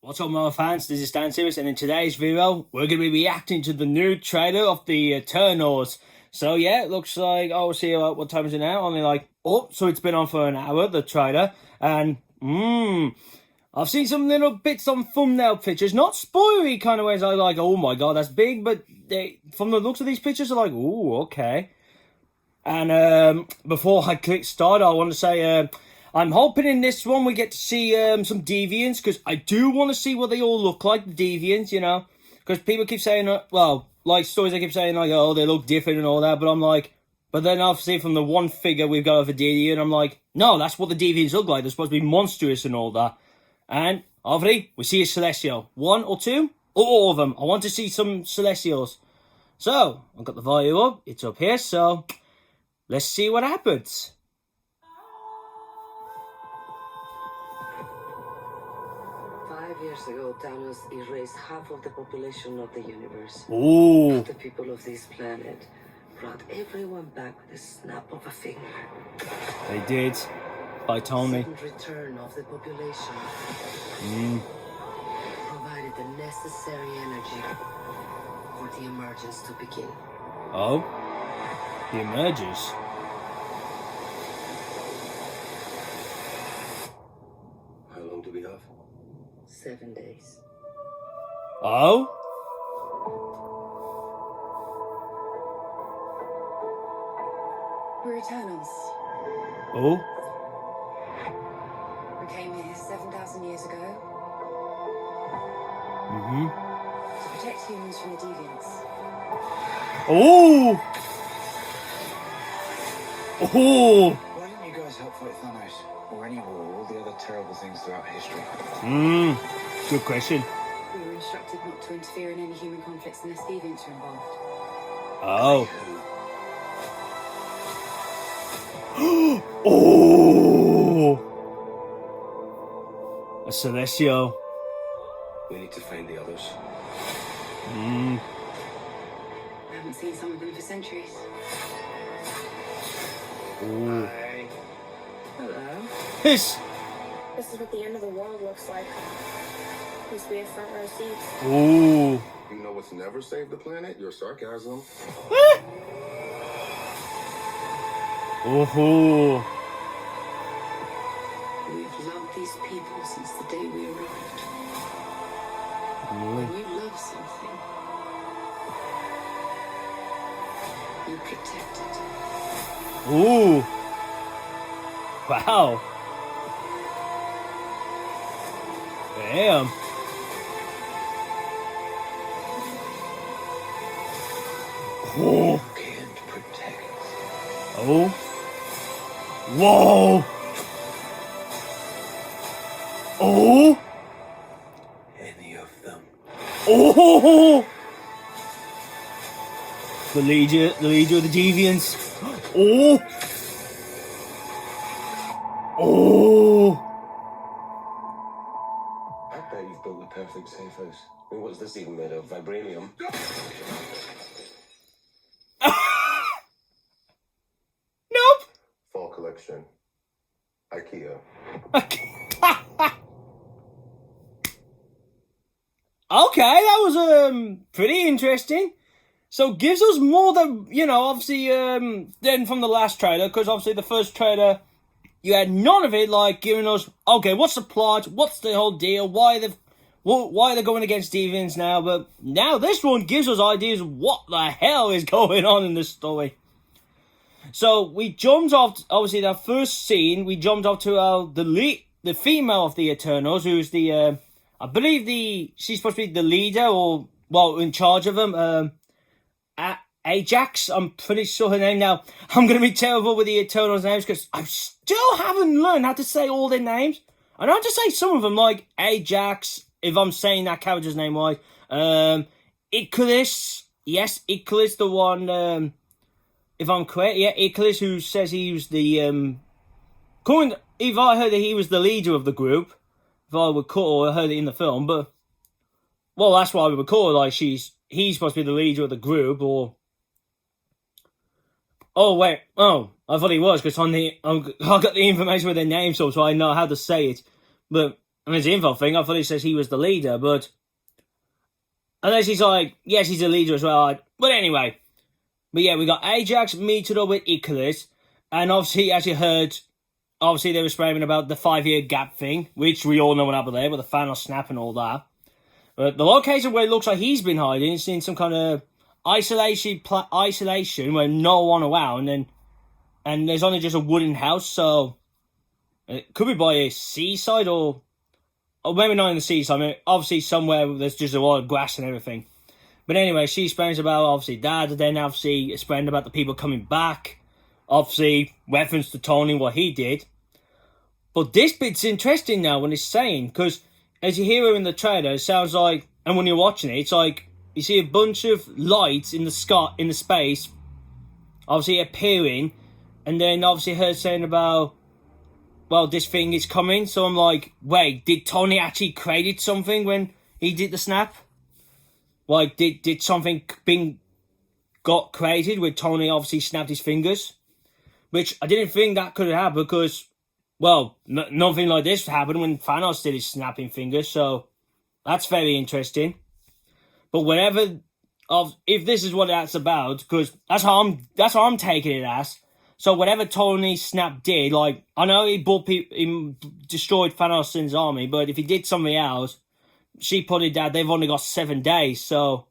What's up, my fans? This is Dan Simmons, and in today's video, we're going to be reacting to the new trailer of the Eternals. So yeah, it looks like, we'll see what time is it now? So it's been on for an hour, the trailer, and I've seen some little bits on thumbnail pictures, not spoilery kind of ways. I like, oh my god, that's big, but from the looks of these pictures, are like, ooh, okay. And before I click start, I want to say, I'm hoping in this one we get to see some Deviants, because I do want to see what they all look like, the Deviants, you know. Because people keep saying, like stories, they keep saying, like, oh, they look different and all that, but I'm like, but then obviously from the one figure we've got of a Deviant, I'm like, no, that's what the Deviants look like. They're supposed to be monstrous and all that. And obviously, we see a Celestial. One or two, or all of them. I want to see some Celestials. So, I've got the volume up, it's up here, so let's see what happens. 5 years ago, Thanos erased half of the population of the universe. Ooh. The people of this planet brought everyone back with a snap of a finger. They did. By Tony. Sudden return of the population provided the necessary energy for the emergence to begin. Oh? He emerges. How long do we have? 7 days. Oh? We're Eternals. Oh? We came here 7,000 years ago to protect humans from the Deviants. Oh! Oh! Why didn't you guys help fight Thanos? Or any war, or all the other terrible things throughout history? Good question. We were instructed not to interfere in any human conflicts unless Deviants were involved. Oh. Oh! A Celestial. We need to find the others. I haven't seen some of them for centuries. Ooh. Hi. Hello. This. This is what the end of the world looks like. Used to be a front row seat. Ooh. You know what's never saved the planet? Your sarcasm. Oh. We've loved these people since the day we arrived. When you love something, you protect it. Ooh. Wow. Damn. Oh. You can't protect. Oh. Whoa. Oh. Any of them. Oh. The leader of the Deviants. Oh. Oh. I bet you've built the perfect safe house. I mean, what's this even made of? Vibranium? Nope. Fall collection. IKEA. Okay, that was pretty interesting. So gives us more than, you know, obviously than from the last trailer, because obviously the first trailer you had none of it, like giving us, okay, what's the plot, what's the whole deal, why they're going against Deviants now, but now this one gives us ideas of what the hell is going on in this story. So we jumped off, obviously that first scene, we jumped off to the female of the Eternals, who's the, I believe she's supposed to be the leader, or, well, in charge of them, Ajak, I'm pretty sure her name. Now, I'm going to be terrible with the Eternals names, because I still haven't learned how to say all their names. I know how to say some of them, like Ajak, if I'm saying that character's name right. Ikaris, yes, Ikaris, the one, if I'm correct, yeah, Ikaris, who says he was the, if I heard that he was the leader of the group, if I recall, or I heard it in the film, but, well, that's why I recall, like, he's supposed to be the leader of the group, or, oh, wait, oh, I thought he was, because I got the information with their name, so I know how to say it, but I mean, it's the info thing. I thought he says he was the leader, but unless he's like, yes, he's a leader as well. But anyway, but yeah, we got Ajax meeting up with Ikaris, and obviously, as you heard, obviously they were screaming about the 5-year gap thing, which we all know what happened there, with the Thanos snap and all that. But the location where it looks like he's been hiding is in some kind of isolation where no one around, and there's only just a wooden house, so it could be by a seaside or maybe not in the seaside. I mean, obviously somewhere where there's just a lot of grass and everything. But anyway, she explains about obviously Dad, and then obviously explained about the people coming back. Obviously, reference to Tony, what he did. But this bit's interesting now when it's saying, because as you hear it in the trailer, it sounds like, and when you're watching it, it's like you see a bunch of lights in the sky, in the space, obviously appearing, and then obviously her saying about, well, this thing is coming. So I'm like, wait, did Tony actually created something when he did the snap? Like, did something got created when Tony obviously snapped his fingers? Which I didn't think that could happen because, well, nothing like this happened when Thanos did his snapping fingers. So that's very interesting. But whatever, if this is what that's about, because that's how I'm taking it as. So whatever Tony Snap did, like, I know he destroyed Thanos' army, but if he did something else, she put it that they've only got 7 days, so.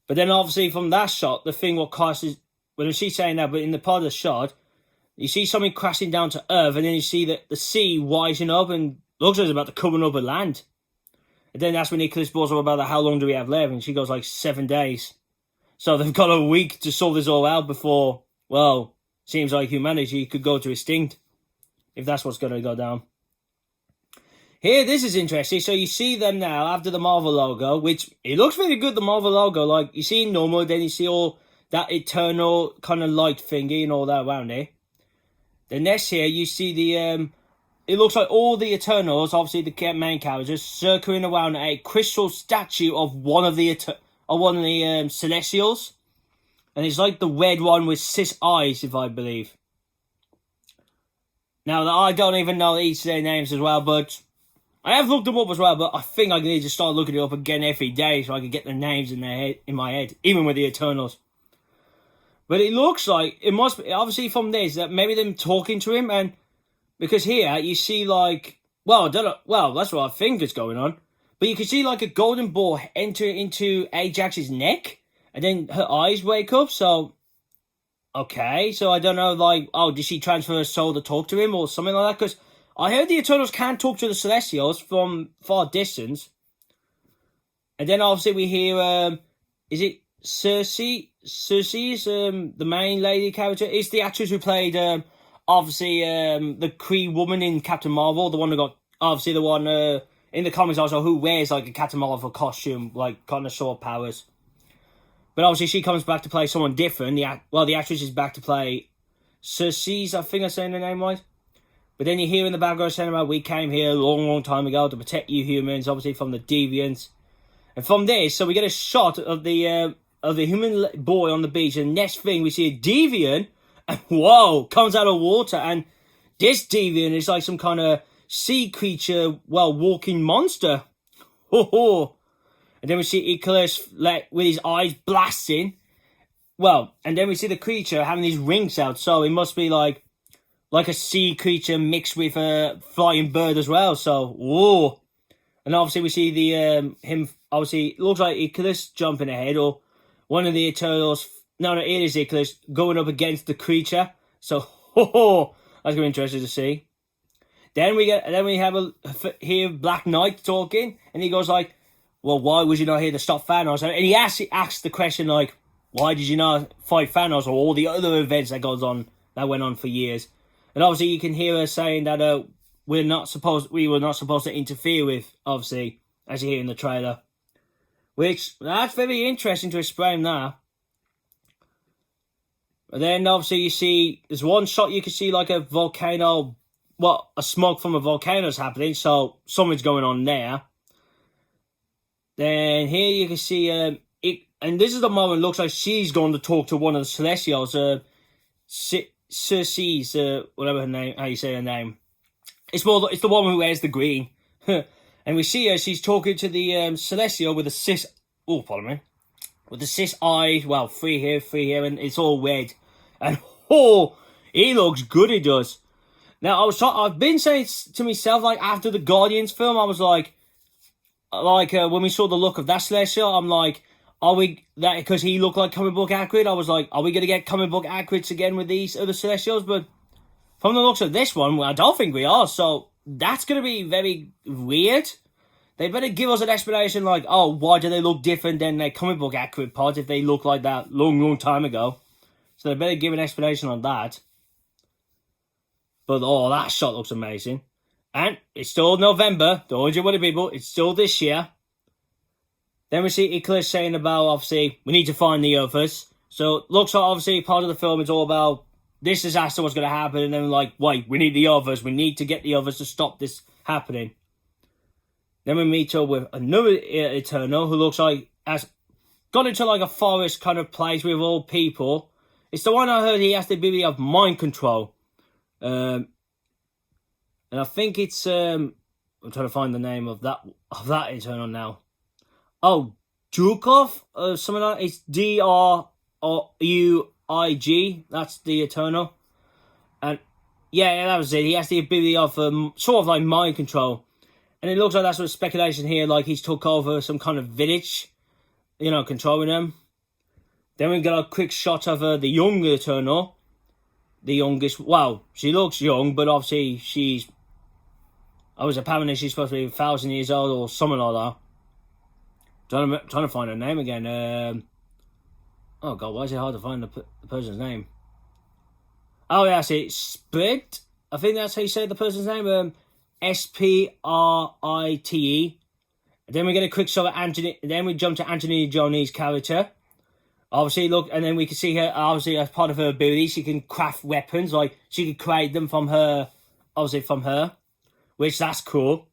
But then obviously from that shot, the thing what crashes, when she's saying that, but in the part of the shot, you see something crashing down to Earth, and then you see the sea rising up, and looks like it's about to come up with land. And then that's when Ikaris balls up about how long do we have left, and she goes like 7 days. So they've got a week to sort this all out before, well, seems like humanity could go to extinct, if that's what's going to go down. Here, this is interesting. So you see them now after the Marvel logo, which it looks really good, the Marvel logo. Like, you see normal, then you see all that eternal kind of light thingy and all that around it. Then next here, you see the, it looks like all the Eternals, obviously the main characters, circling around a crystal statue of one of the Celestials. And it's like the red one with 6 eyes, if I believe. Now, I don't even know each of their names as well, but I have looked them up as well, but I think I need to start looking it up again every day so I can get the names in my head, even with the Eternals. But it looks like, it must be, obviously from this, that maybe them talking to him, and because here you see like, well, I don't know, well, that's what I think is going on, but you can see like a golden ball enter into Ajax's neck, and then her eyes wake up, so, okay, so I don't know, like, oh, did she transfer her soul to talk to him, or something like that, because I heard the Eternals can talk to the Celestials from far distance, and then obviously we hear, is it Cersei? Cersei's the main lady character. It's the actress who played, obviously, the Kree woman in Captain Marvel, the one who got, obviously the one in the comics also who wears like a Captain Marvel costume, like kind of sword powers. But obviously she comes back to play someone different. The actress is back to play Cersei's, I think I'm saying the name right. But then you hear in the background saying about, we came here a long, long time ago to protect you humans, obviously from the Deviants. And from this, so we get a shot of the human boy on the beach, and next thing we see a Deviant, and whoa, comes out of water, and this Deviant is like some kind of sea creature, well, walking monster. And then we see Ikaris with his eyes blasting. Well, and then we see the creature having these rings out, so it must be like a sea creature mixed with a flying bird as well, so, whoa. And obviously we see the, him, obviously, it looks like Ikaris jumping ahead, or one of the Eternals, no, it is Ikaris, going up against the creature, so, that's going to be interesting to see. Then we hear Black Knight talking, and he goes like, well, why was you not here to stop Thanos? And he asks the question like, why did you not fight Thanos, or all the other events that went on for years? And obviously you can hear her saying that we were not supposed to interfere with, obviously, as you hear in the trailer. Which, that's very interesting to explain that. But then obviously you see, there's one shot you can see like a volcano, well, a smoke from a volcano is happening, so something's going on there. Then here you can see, and this is the moment it looks like she's going to talk to one of the Celestials, Cersei's, whatever her name, how you say her name. It's the one who wears the green. And we see her, she's talking to the Celestial with a cis... Oh, pardon me. With the cis eye, well, 3 here, and it's all red. And, oh, he looks good, he does. Now, I've been saying to myself, like, after the Guardians film, I was like, when we saw the look of that Celestial, I'm like, because he looked like comic book accurate, I was like, are we going to get comic book accurates again with these other Celestials? But from the looks of this one, I don't think we are, so that's going to be very weird. They better give us an explanation like, oh, why do they look different than their comic book accurate parts if they look like that long time ago? So they better give an explanation on that. But, oh, that shot looks amazing. And it's still November. Don't you worry, people. It's still this year. Then we see Ikaris saying about, obviously, we need to find the others. So it looks like, obviously, part of the film is all about this disaster was going to happen. And then, like, wait, we need the others. We need to get the others to stop this happening. Then we meet up with another Eternal who looks like has gone into, like, a forest kind of place with all people. It's the one I heard he has the ability of mind control. And I think it's I'm trying to find the name of that Eternal now. Oh, Drukov or something like that. It's Druig. That's the Eternal. And yeah, that was it. He has the ability of sort of like mind control. And it looks like that's sort of speculation here, like he's took over some kind of village, controlling them. Then we got a quick shot of the young Eternal. The youngest, well, she looks young, but obviously apparently she's supposed to be 1,000 years old or something like that. Trying to find her name again. Oh god, why is it hard to find the person's name? Oh yeah, I see it. Sprite. I think that's how you say the person's name. Sprite. Then we get a quick shot at Anthony. Then we jump to Anthony Jolie's character. Obviously, look, and then we can see her, obviously, as part of her ability, she can craft weapons, like, she can create them from her, which that's cool.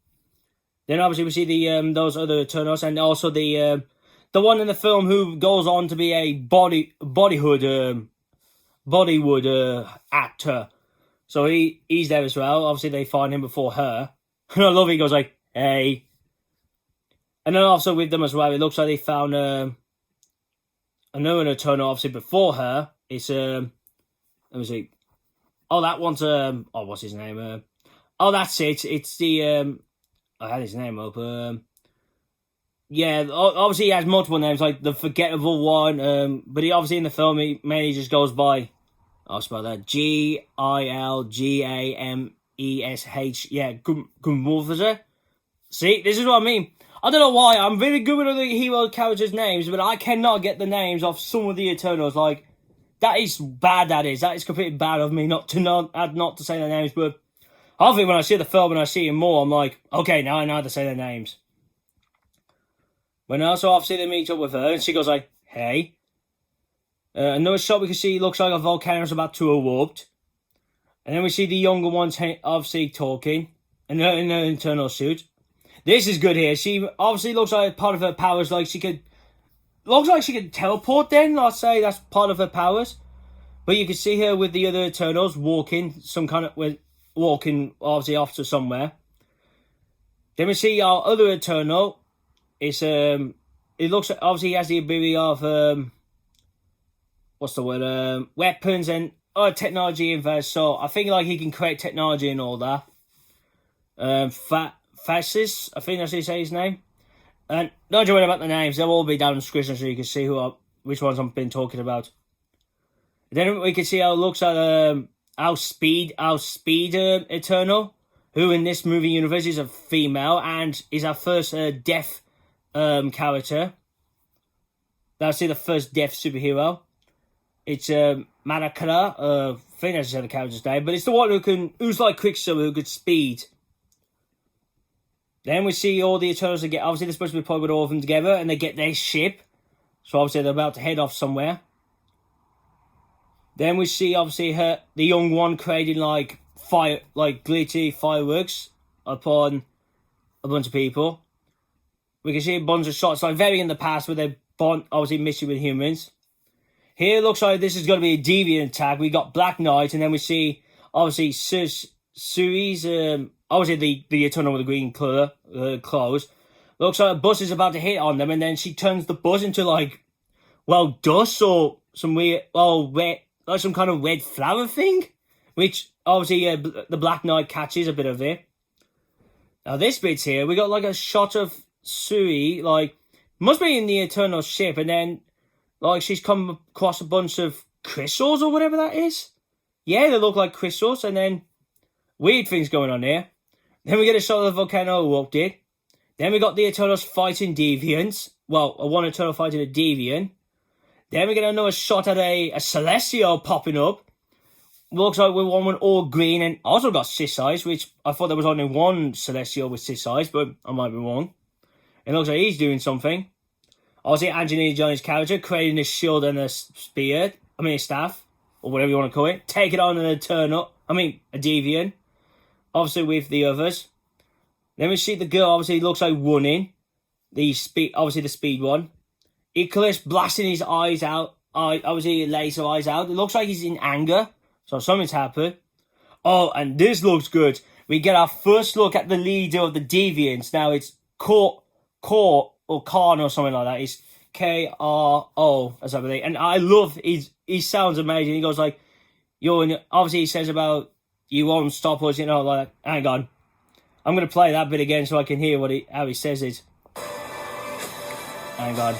Then, obviously, we see the those other Eternals, and also the one in the film who goes on to be a Bollywood actor. So he's there as well. Obviously, they find him before her. And I love it, he goes like, hey. And then also with them as well, it looks like they found... another Eternal, obviously, before her. It's, let me see. Oh, that one's, what's his name? That's it. It's the, I had his name up. Yeah, obviously he has multiple names, like the forgettable one. But he obviously in the film, he mainly just goes by, I'll spell that, Gilgamesh. Yeah, Gumwolfazer. See, this is what I mean. I don't know why, I'm really good with the hero characters' names, but I cannot get the names of some of the Eternals. Like, that is bad, that is. That is completely bad of me not to say their names, but hopefully when I see the film and I see them more, I'm like, okay, now I know how to say their names. But also, obviously, they meet up with her, and she goes like, hey. Another shot we can see looks like a volcano's about to erupt. And then we see the younger ones obviously talking, in her internal suit. This is good here. She obviously looks like part of her powers, like she could teleport then, I'd say that's part of her powers. But you can see her with the other Eternals walking, obviously off to somewhere. Then we see our other Eternal. It's, it looks like, obviously he has the ability of, weapons and technology inverse. So I think like he can create technology and all that. Phastos, I think that's how you say his name. And don't you worry about the names, they'll all be down in the description so you can see which ones I've been talking about. Then we can see how it looks at our Speed Eternal, who in this movie universe is a female and is our first deaf character. That's the first deaf superhero. It's Makkari, I think that's the character's name, but it's the one who's like Quicksilver, who could speed. Then we see all the Eternals again. Obviously, they're supposed to be put with all of them together, and they get their ship. So obviously, they're about to head off somewhere. Then we see obviously the young one creating like glittery fireworks upon a bunch of people. We can see a bunch of shots like very in the past where they're obviously mixing with humans. Here it looks like this is going to be a Deviant attack. We got Black Knight, and then we see obviously Suri's, obviously the Eternal with the green colour, clothes. Looks like a bus is about to hit on them, and then she turns the bus into, like, well, dust or some weird, red, like some kind of red flower thing. Which, obviously, the Black Knight catches a bit of it. Now, this bit's here, we got, like, a shot of Suri, like, must be in the Eternal ship, and then, like, she's come across a bunch of crystals or whatever that is. Yeah, they look like crystals, and then weird things going on here. Then we get a shot of the volcano erupted. Then we got the Eternals fighting Deviants. Well, one Eternal fighting a Deviant. Then we get another shot at a Celestial popping up. Looks like we're one with all green, and also got cis eyes, which I thought there was only one Celestial with cis eyes, but I might be wrong. It looks like he's doing something. Obviously, Angelina Jolie's character creating a shield and a spear. A staff, or whatever you want to call it. Take it on an Eternal. A Deviant. Obviously, with the others. Then we see the girl, obviously, looks like running. The speed one. Ikaris blasting his eyes out. Obviously, laser eyes out. It looks like he's in anger. So something's happened. Oh, and this looks good. We get our first look at the leader of the Deviants. Now it's Khan or something like that. It's Kro or something. And I love he sounds amazing. He goes like, obviously he says about you won't stop us, like, hang on. I'm gonna play that bit again so I can hear how he says it. Hang on.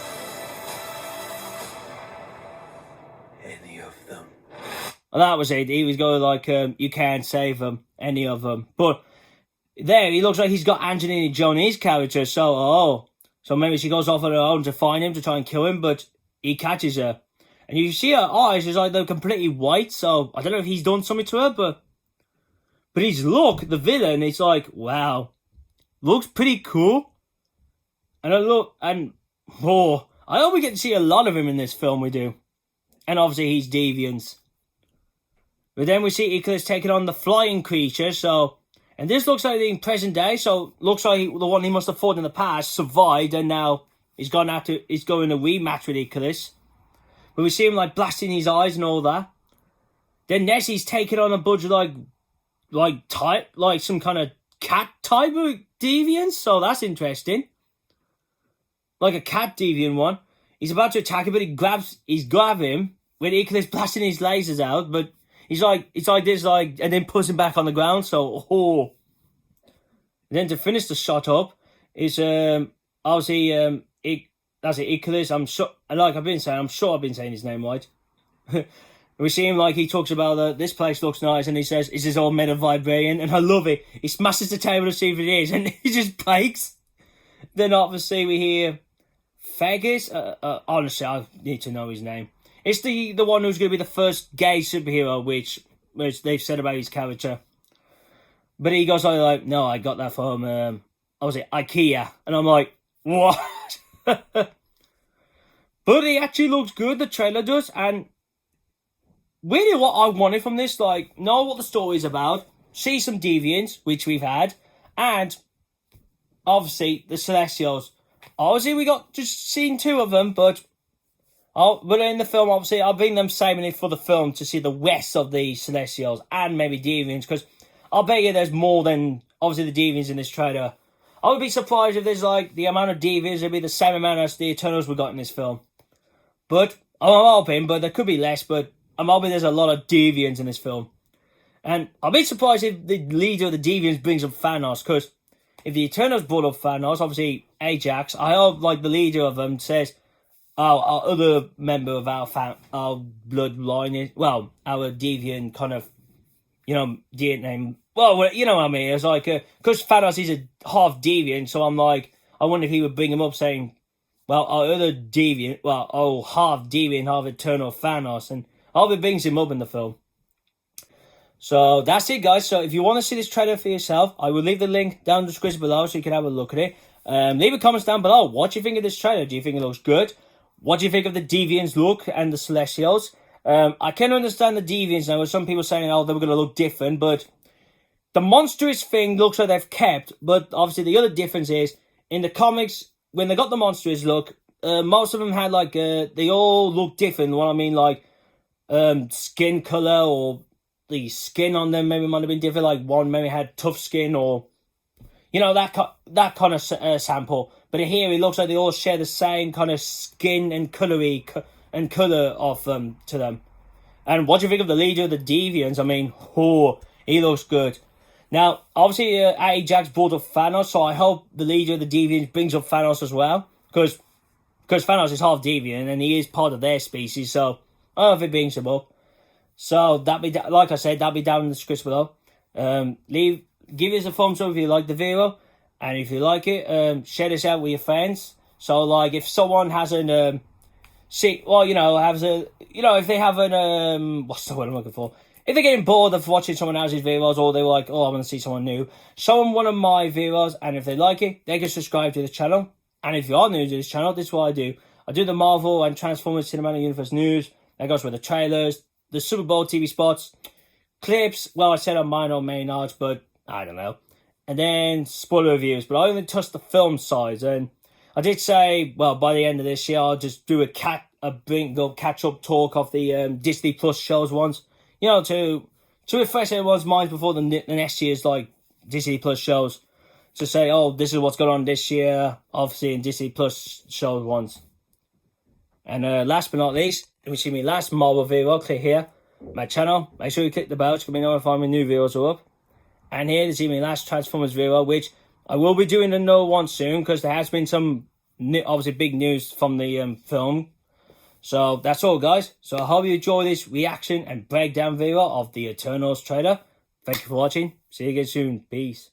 Any of them. And that was it. He was going like, you can't save them, any of them. But there, he looks like he's got Angelina Jolie's character. So maybe she goes off on her own to find him, to try and kill him, but he catches her. And you see her eyes, it's like they're completely white, so I don't know if he's done something to her, but his look, the villain, it's like, wow. Looks pretty cool. And I hope we get to see a lot of him in this film, we do. And obviously he's Deviants. But then we see Ikaris taking on the flying creature, and this looks like in present day, so looks like the one he must have fought in the past survived, and now he's going a rematch with Ikaris. But we see him like blasting his eyes and all that. Then Nessie's taking on a bunch of like some kind of cat type of Deviants, so that's interesting. Like a cat Deviant one. He's about to attack him, but he's grabbing him with Ikaris blasting his lasers out, but it's like this, like, and then puts him back on the ground. And then to finish the shot up is obviously that's it, Ikaris. I'm sure, like I've been saying, I'm sure I've been saying his name right. We see him like he talks about this place looks nice, and he says, "Is this all made of vibranium?" And I love it. He smashes the table to see if it is, and he just breaks. Then obviously we hear Phastos. Honestly, I need to know his name. It's the one who's going to be the first gay superhero, which they've said about his character. But he goes like, no, I got that from, IKEA. And I'm like, what? But he actually looks good, the trailer does. And really what I wanted from this, like, know what the story's about, see some Deviants, which we've had, and obviously the Celestials. Obviously we got just seen 2 of them, but in the film, obviously, I'll bring them saving it for the film to see the rest of the Celestials and maybe Deviants, because I'll bet you there's more than, obviously, the Deviants in this trailer. I would be surprised if there's, like, the amount of Deviants would be the same amount as the Eternals we got in this film. But, I'm hoping, but there could be less, but I'm hoping there's a lot of Deviants in this film. And I'll be surprised if the leader of the Deviants brings up Thanos, because if the Eternals brought up Thanos, obviously, Ajak, I hope, like, the leader of them says, our other member of our bloodline is, well, our Deviant kind of, Deviant name. Well, you know what I mean. It's like, because Phastos is a half Deviant, so I'm like, I wonder if he would bring him up saying, well, our other Deviant, half Deviant, half Eternal Thanos, and I hope it brings him up in the film. So that's it, guys. So if you want to see this trailer for yourself, I will leave the link down in the description below so you can have a look at it. Leave a comment down below. What do you think of this trailer? Do you think it looks good? What do you think of the Deviants look and the Celestials? I can understand the Deviants now, with some people saying, they were going to look different, but the monstrous thing looks like they've kept, but obviously the other difference is, in the comics, when they got the monstrous look, most of them had, they all look different, what I mean, skin colour, or the skin on them maybe might have been different. Like one maybe had tough skin or, you know, that kind of sample. But here it looks like they all share the same kind of skin and colour of them to them. And what do you think of the leader of the Deviants? I mean, he looks good. Now, obviously, Ajak's brought up Thanos, so I hope the leader of the Deviants brings up Thanos as well, because Thanos is half Deviant and he is part of their species. So I hope it brings him up. So like I said, that'll be down in the description below. Give us a thumbs up if you like the video, and if you like it, share this out with your friends. So like, if someone hasn't if they haven't what's the word I'm looking for? If they're getting bored of watching someone else's videos, or they're like, oh, I want to see someone new, show them one of my videos, and if they like it, they can subscribe to this channel. And if you are new to this channel, this is what I do. I do the Marvel and Transformers Cinematic Universe news. That goes with the trailers, the Super Bowl TV spots, clips. Well, I said on mine on main arts, but I don't know. And then spoiler reviews. But I only touched the film side. And I did say, well, by the end of this year, I'll just do a catch-up talk of the Disney Plus shows once. You know, to refresh everyone's minds before the next year's, like, Disney Plus shows. To say, oh, this is what's going on this year, obviously, in Disney Plus shows once. And last but not least, if you see me last Marvel video, click here, my channel. Make sure you click the bell to be notified when new videos are up. And here, to see me last Transformers video, which I will be doing another one soon, because there has been some, obviously, big news from the film. So that's all, guys. So I hope you enjoy this reaction and breakdown video of the Eternals trailer. Thank you for watching. See you again soon. Peace.